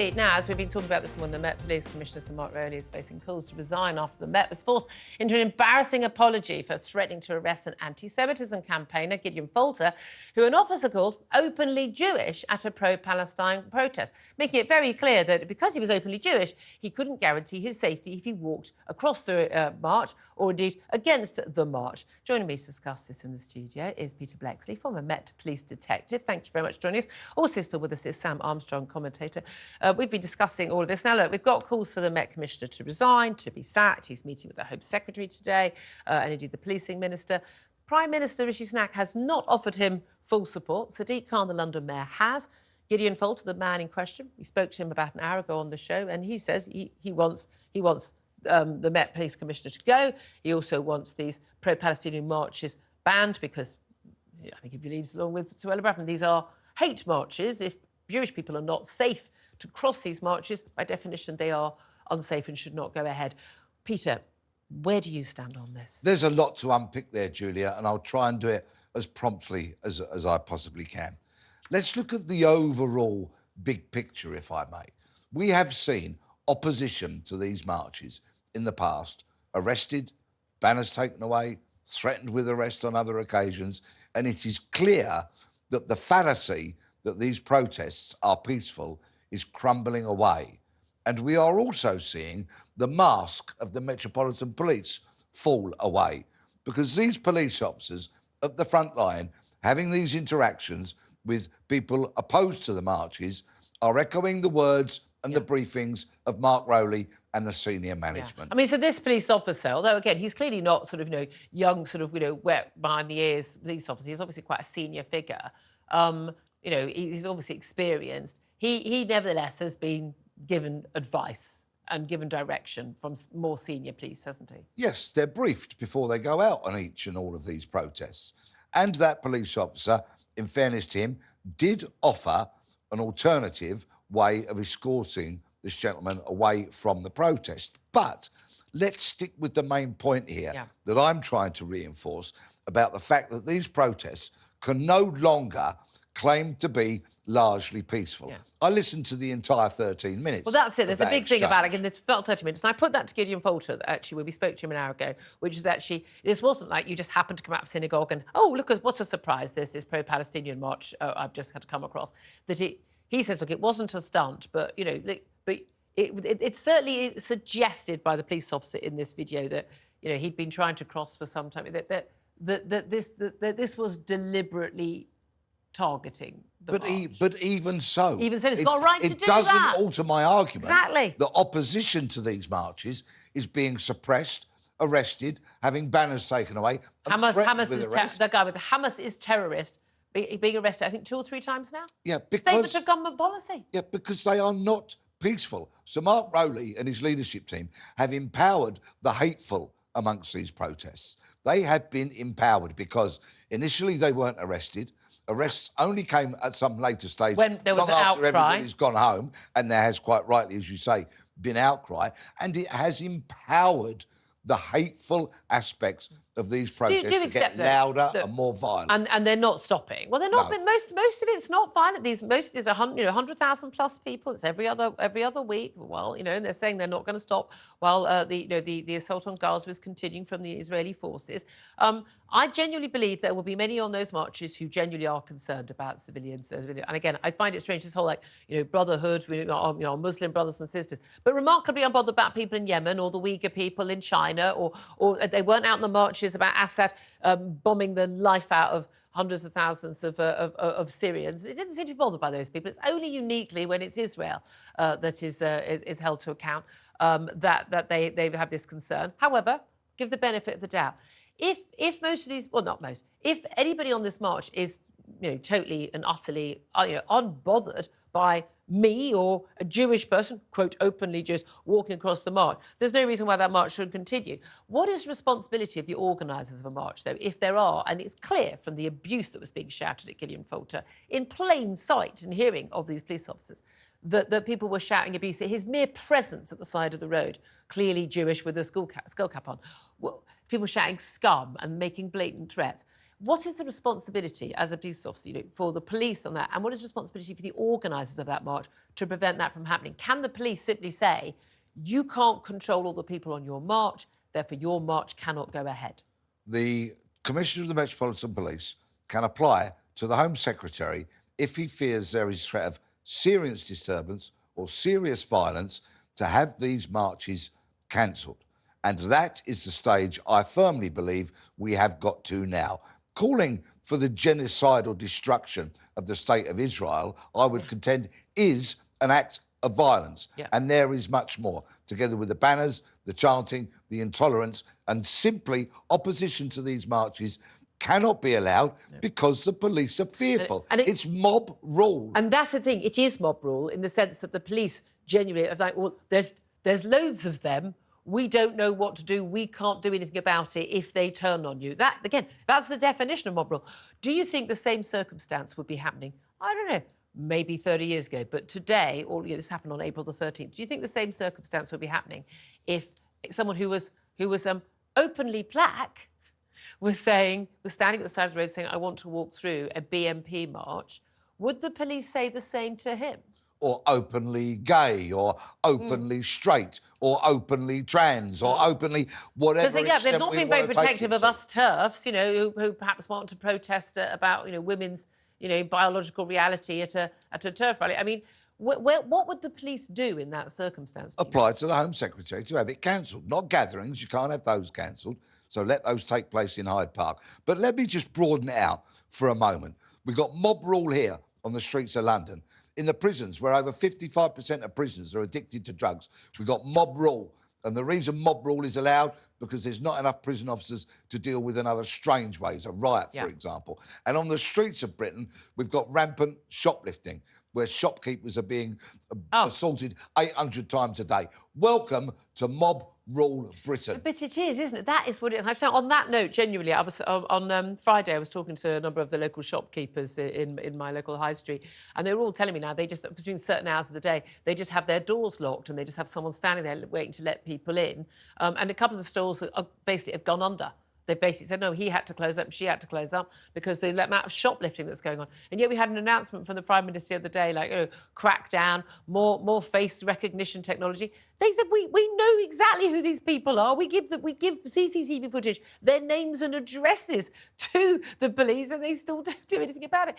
Now, as we've been talking about this morning, the Met Police Commissioner, Sir Mark Rowley, is facing calls to resign after the Met was forced into an embarrassing apology for threatening to arrest an anti-Semitism campaigner, Gideon Falter, who an officer called openly Jewish at a pro-Palestine protest, making it very clear that because he was openly Jewish, he couldn't guarantee his safety if he walked across the march or indeed against the march. Joining me to discuss this in the studio is Peter Bleksley, former Met Police detective. Thank you very much for joining us. Also still with us is Sam Armstrong, commentator. We've been discussing all of this. Now, look, we've got calls for the Met Commissioner to resign, to be sacked. He's meeting with the Home Secretary today and indeed the Policing Minister. Prime Minister Rishi Sunak has not offered him full support. Sadiq Khan, the London Mayor, has. Gideon Falter, the man in question, we spoke to him about an hour ago on the show, and he says he wants the Met Police Commissioner to go. He also wants these pro-Palestinian marches banned because, I think he believes, along with Suella Braverman, these are hate marches. If Jewish people are not safe to cross these marches, by definition, they are unsafe and should not go ahead. Peter, where do you stand on this? There's a lot to unpick there, Julia, and I'll try and do it as promptly as I possibly can. Let's look at the overall big picture, if I may. We have seen opposition to these marches in the past arrested, banners taken away, threatened with arrest on other occasions, and it is clear that the fallacy that these protests are peaceful is crumbling away. And we are also seeing the mask of the Metropolitan Police fall away, because these police officers at the front line having these interactions with people opposed to the marches are echoing the words and the briefings of Mark Rowley and the senior management. I mean, so this police officer, although, again, he's clearly not sort of, young, sort of, wet behind the ears police officer. He's obviously quite a senior figure. He's obviously experienced. He nevertheless has been given advice and given direction from more senior police, hasn't he? Yes, they're briefed before they go out on each and all of these protests. And that police officer, in fairness to him, did offer an alternative way of escorting this gentleman away from the protest. But let's stick with the main point here that I'm trying to reinforce about the fact that these protests can no longer claim to be largely peaceful. I listened to the entire 13 minutes. Well, that's it. There's a big thing about it in the 30 minutes. And I put that to Gideon Falter, actually, when we spoke to him an hour ago, which is actually, this wasn't like you just happened to come out of synagogue and, oh, look, what a surprise, there's this pro-Palestinian march I've just had to come across. That he says, look, it wasn't a stunt, but, it's certainly suggested by the police officer in this video that, he'd been trying to cross for some time, that this was deliberately targeting the march. But even so... Even so, it's got a right to do that. It doesn't alter my argument. Exactly. The opposition to these marches is being suppressed, arrested, having banners taken away. Hamas is the guy with the Hamas is terrorist, being arrested, I think, 2 or 3 times now? Yeah, because... Statement of government policy. Yeah, because they are not peaceful. So Mark Rowley and his leadership team have empowered the hateful amongst these protests. They have been empowered because initially they weren't arrested. Arrests only came at some later stage, when there was long an after outcry. Everybody's gone home, and there has, quite rightly, as you say, been outcry, and it has empowered the hateful aspects of these protests to get louder and more violent. And they're not stopping. Well, they're not. No. Most of it's not violent. Most of these are 100,000 plus people. It's every other week. Well, and they're saying they're not going to stop while the assault on Gaza is continuing from the Israeli forces. I genuinely believe there will be many on those marches who genuinely are concerned about civilians. And again, I find it strange, this whole, brotherhood, our Muslim brothers and sisters, but remarkably unbothered about people in Yemen or the Uyghur people in China, or they weren't out in the marches about Assad bombing the life out of hundreds of thousands of Syrians. It didn't seem to be bothered by those people. It's only uniquely when it's Israel that is held to account that they have this concern. However, give the benefit of the doubt. If most of these, well, not most, if anybody on this march is, totally and utterly, unbothered by me or a Jewish person, quote, openly just walking across the march, there's no reason why that march should continue. What is the responsibility of the organisers of a march, though, if there are, and it's clear from the abuse that was being shouted at Gideon Falter, in plain sight and hearing of these police officers, that people were shouting abuse, his mere presence at the side of the road, clearly Jewish with a skull cap on, well, people shouting scum and making blatant threats. What is the responsibility as a police officer, for the police on that? And what is the responsibility for the organisers of that march to prevent that from happening? Can the police simply say, you can't control all the people on your march, therefore your march cannot go ahead? The Commissioner of the Metropolitan Police can apply to the Home Secretary if he fears there is threat of serious disturbance or serious violence to have these marches cancelled. And that is the stage I firmly believe we have got to now. Calling for the genocidal destruction of the State of Israel, I would contend, is an act of violence. Yeah. And there is much more, together with the banners, the chanting, the intolerance, and simply opposition to these marches cannot be allowed because the police are fearful. And it's mob rule. And that's the thing, it is mob rule in the sense that the police genuinely are like, well, there's loads of them. We don't know what to do. We can't do anything about it if they turn on you. That, again, that's the definition of mob rule. Do you think the same circumstance would be happening? I don't know, maybe 30 years ago. But today, or this happened on April the 13th, do you think the same circumstance would be happening if someone who was openly black was standing at the side of the road saying, I want to walk through a BNP march? Would the police say the same to him? Or openly gay, or openly straight, or openly trans, or openly whatever. Because they've not been very protective of us TERFs, who perhaps want to protest about, women's, biological reality at a TERF rally. I mean, what would the police do in that circumstance? Apply to the Home Secretary to have it cancelled. Not gatherings, you can't have those cancelled. So let those take place in Hyde Park. But let me just broaden it out for a moment. We've got mob rule here on the streets of London. In the prisons, where over 55% of prisoners are addicted to drugs, we've got mob rule. And the reason mob rule is allowed, because there's not enough prison officers to deal with another strange ways, a riot, for example. And on the streets of Britain, we've got rampant shoplifting, where shopkeepers are being assaulted 800 times a day. Welcome to mob rule Britain. But it is, isn't it? That is what it is. I've said, on that note, genuinely, I was on Friday, I was talking to a number of the local shopkeepers in my local high street, and they were all telling me now they just, between certain hours of the day, they just have their doors locked and they just have someone standing there waiting to let people in. And a couple of the stores basically have gone under. They basically said, no, he had to close up and she had to close up because the amount of shoplifting that's going on. And yet we had an announcement from the Prime Minister the other day, like, crackdown, more face recognition technology. They said, we know exactly who these people are. We give CCTV footage, their names and addresses to the police, and they still don't do anything about it.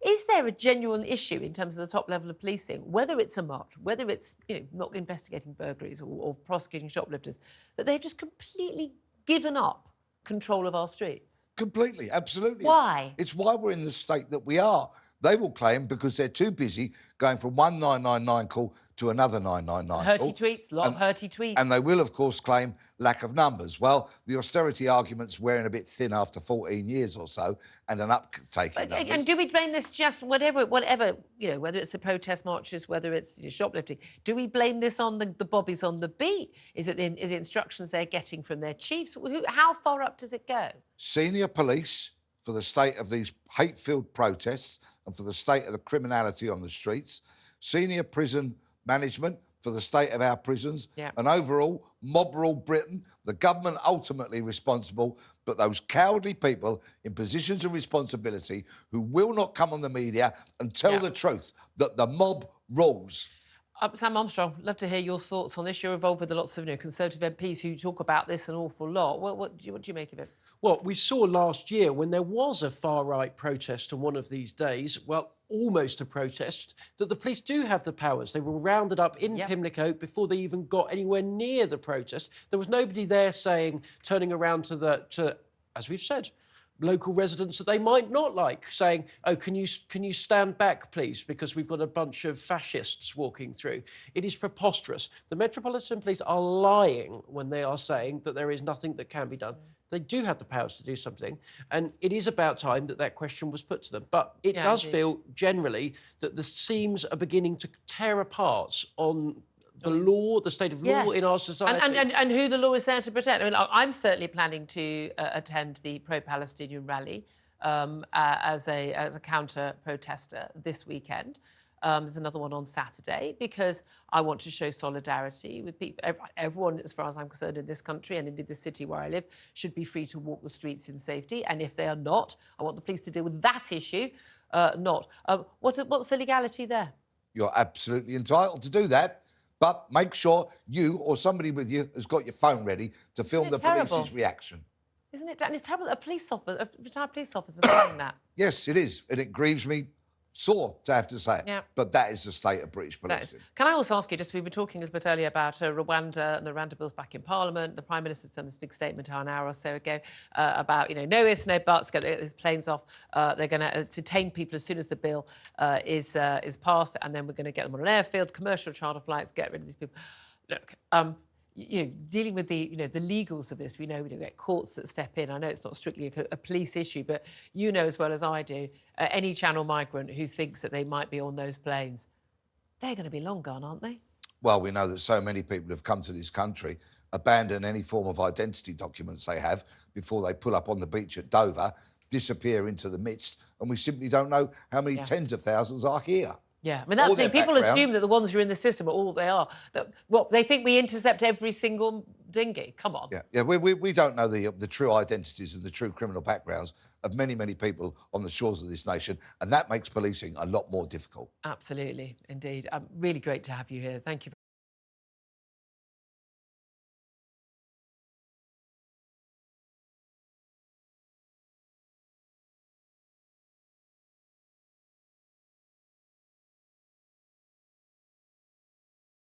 Is there a genuine issue in terms of the top level of policing, whether it's a march, whether it's not investigating burglaries or prosecuting shoplifters, that they've just completely given up control of our streets? Completely, absolutely. Why? It's why we're in the state that we are. They will claim because they're too busy going from one 999 call to another 999 Hurty call. tweets, a lot of hurty tweets. And they will, of course, claim lack of numbers. Well, the austerity argument's wearing a bit thin after 14 years or so, and an uptake in numbers. And do we blame this just whatever, whether it's the protest marches, whether it's shoplifting, do we blame this on the bobbies on the beat? Is it instructions they're getting from their chiefs? How far up does it go? Senior police, for the state of these hate-filled protests and for the state of the criminality on the streets, senior prison management for the state of our prisons, and overall, mob rule Britain, the government ultimately responsible, but those cowardly people in positions of responsibility who will not come on the media and tell the truth that the mob rules. Sam Armstrong, love to hear your thoughts on this. You're involved with lots of Conservative MPs who talk about this an awful lot. What do you make of it? Well, we saw last year when there was a far-right protest on one of these days, well, almost a protest, that the police do have the powers. They were rounded up in Pimlico before they even got anywhere near the protest. There was nobody there turning around to, as we've said, local residents that they might not like, saying, oh, can you stand back, please, because we've got a bunch of fascists walking through. It is preposterous. The Metropolitan Police are lying when they are saying that there is nothing that can be done. They do have the powers to do something, and it is about time that question was put to them. But it does feel, generally, that the seams are beginning to tear apart on the law, the state of law in our society. And who the law is there to protect. I mean, I'm certainly planning to attend the Pro-Palestinian rally as a counter-protester this weekend. There's another one on Saturday because I want to show solidarity with people. Everyone, as far as I'm concerned, in this country and indeed the city where I live, should be free to walk the streets in safety. And if they are not, I want the police to deal with that issue, not. What's the legality there? You're absolutely entitled to do that, but make sure you or somebody with you has got your phone ready to film the police's reaction. Isn't it? And it's terrible that a retired police officer saying that. Yes, it is. And it grieves me sore to have to say it. Yeah. But that is the state of British policing. Can I also ask you, we were talking a bit earlier about Rwanda and the Rwanda bills back in Parliament. The Prime Minister's done this big statement an hour or so ago about, no ifs, no buts, get his planes off. They're going to detain people as soon as the bill is passed, and then we're going to get them on an airfield, commercial charter flights, get rid of these people. Look, dealing with the legals of this, we get courts that step in. I know it's not strictly a police issue, but you know as well as I do, any Channel migrant who thinks that they might be on those planes, they're going to be long gone, aren't they? Well, we know that so many people have come to this country, abandon any form of identity documents they have before they pull up on the beach at Dover, disappear into the mist, and we simply don't know how many tens of thousands are here. Yeah, I mean, that's the thing. People assume that the ones who are in the system are all they are. They think we intercept every single dinghy. Come on. Yeah. We don't know the true identities and the true criminal backgrounds of many, many people on the shores of this nation, and that makes policing a lot more difficult. Absolutely, indeed. Really great to have you here. Thank you.